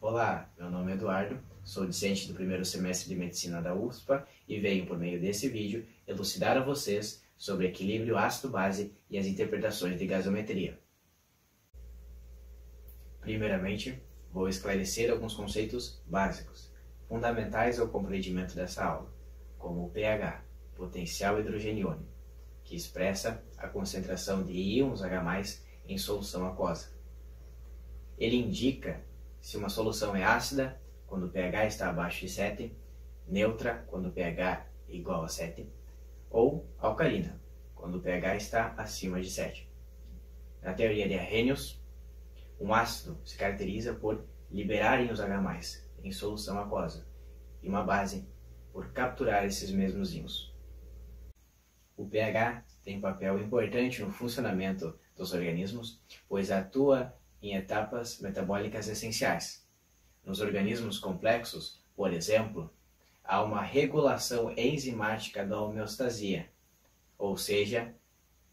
Olá, meu nome é Eduardo, sou discente do primeiro semestre de Medicina da UFSPA e venho, por meio desse vídeo, elucidar a vocês sobre equilíbrio ácido-base e as interpretações de gasometria. Primeiramente, vou esclarecer alguns conceitos básicos, fundamentais ao compreendimento dessa aula, como o pH, potencial hidrogeniônico, que expressa a concentração de íons H+ em solução aquosa. Ele indica se uma solução é ácida, quando o pH está abaixo de 7, neutra, quando o pH é igual a 7, ou alcalina, quando o pH está acima de 7. Na teoria de Arrhenius, um ácido se caracteriza por liberar íons H+ em solução aquosa, e uma base por capturar esses mesmos íons. O pH tem papel importante no funcionamento dos organismos, pois atua em etapas metabólicas essenciais. Nos organismos complexos, por exemplo, há uma regulação enzimática da homeostasia, ou seja,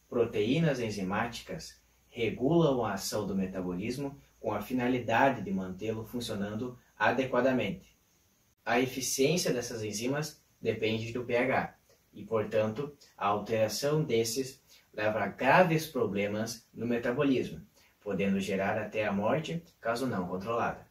proteínas enzimáticas regulam a ação do metabolismo com a finalidade de mantê-lo funcionando adequadamente. A eficiência dessas enzimas depende do pH e, portanto, a alteração desses leva a graves problemas no metabolismo, podendo gerar até a morte caso não controlada.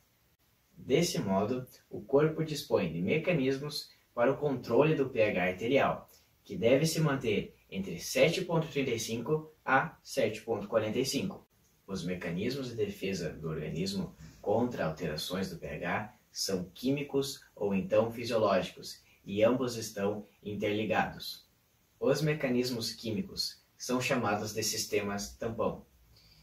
Desse modo, o corpo dispõe de mecanismos para o controle do pH arterial, que deve se manter entre 7,35 a 7,45. Os mecanismos de defesa do organismo contra alterações do pH são químicos ou então fisiológicos, e ambos estão interligados. Os mecanismos químicos são chamados de sistemas tampão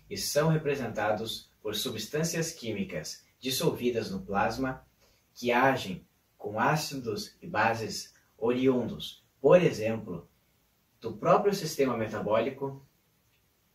e são representados por substâncias químicas dissolvidas no plasma que agem com ácidos e bases oriundos, por exemplo, do próprio sistema metabólico,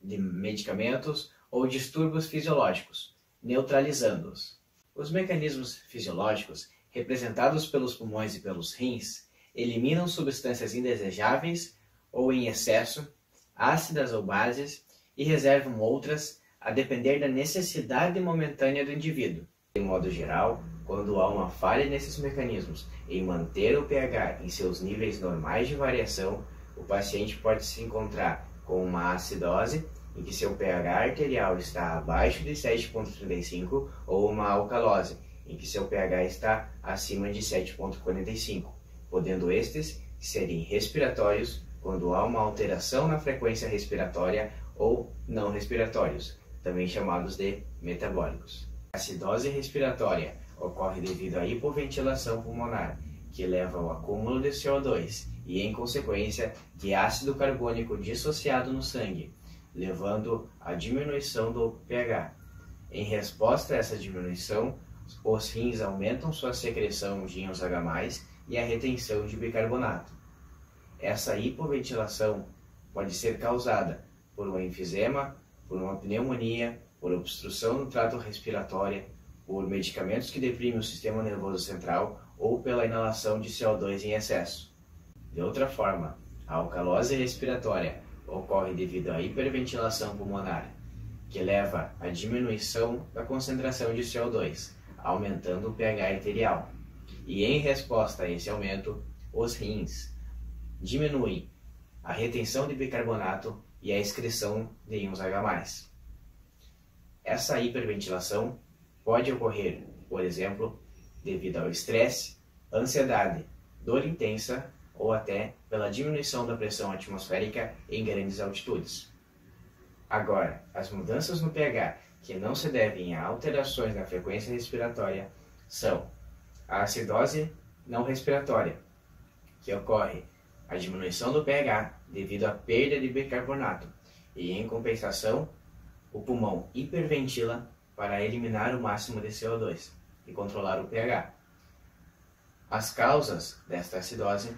de medicamentos ou distúrbios fisiológicos, neutralizando-os. Os mecanismos fisiológicos, representados pelos pulmões e pelos rins, eliminam substâncias indesejáveis ou em excesso, ácidas ou bases, e reservam outras a depender da necessidade momentânea do indivíduo. De modo geral, quando há uma falha nesses mecanismos em manter o pH em seus níveis normais de variação, o paciente pode se encontrar com uma acidose, em que seu pH arterial está abaixo de 7,35, ou uma alcalose, em que seu pH está acima de 7,45, podendo estes serem respiratórios quando há uma alteração na frequência respiratória ou não respiratórios, também chamados de metabólicos. A acidose respiratória ocorre devido à hipoventilação pulmonar, que leva ao acúmulo de CO2 e, em consequência, de ácido carbônico dissociado no sangue, levando à diminuição do pH. Em resposta a essa diminuição, os rins aumentam sua secreção de íons H+ e a retenção de bicarbonato. Essa hipoventilação pode ser causada por um enfisema, por uma pneumonia, por obstrução no trato respiratório, por medicamentos que deprimem o sistema nervoso central ou pela inalação de CO2 em excesso. De outra forma, a alcalose respiratória ocorre devido à hiperventilação pulmonar, que leva à diminuição da concentração de CO2, aumentando o pH arterial. E em resposta a esse aumento, os rins diminuem a retenção de bicarbonato e a excreção de íons H+. Essa hiperventilação pode ocorrer, por exemplo, devido ao estresse, ansiedade, dor intensa ou até pela diminuição da pressão atmosférica em grandes altitudes. Agora, as mudanças no pH que não se devem a alterações na frequência respiratória são a acidose não respiratória, que ocorre a diminuição do pH devido à perda de bicarbonato, e em compensação, o pulmão hiperventila para eliminar o máximo de CO2 e controlar o pH. As causas desta acidose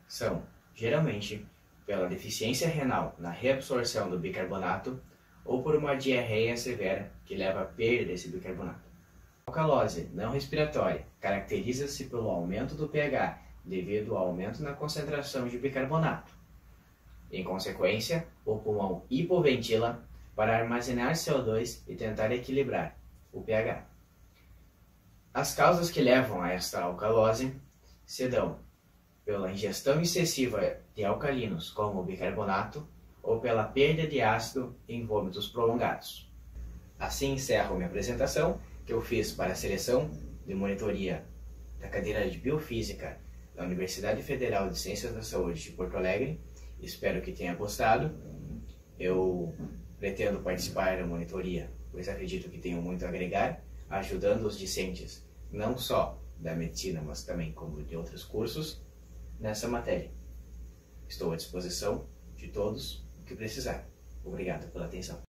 são, geralmente, pela deficiência renal na reabsorção do bicarbonato ou por uma diarreia severa que leva à perda desse bicarbonato. A alcalose não respiratória caracteriza-se pelo aumento do pH devido ao aumento na concentração de bicarbonato. Em consequência, o pulmão hipoventila para armazenar CO2 e tentar equilibrar o pH. As causas que levam a esta alcalose se dão pela ingestão excessiva de alcalinos, como o bicarbonato, ou pela perda de ácido em vômitos prolongados. Assim encerro minha apresentação, que eu fiz para a seleção de monitoria da cadeira de Biofísica da Universidade Federal de Ciências da Saúde de Porto Alegre. Espero que tenha gostado. Eu pretendo participar da monitoria, pois acredito que tenho muito a agregar, ajudando os discentes, não só da medicina, mas também como de outros cursos, nessa matéria. Estou à disposição de todos o que precisar. Obrigado pela atenção.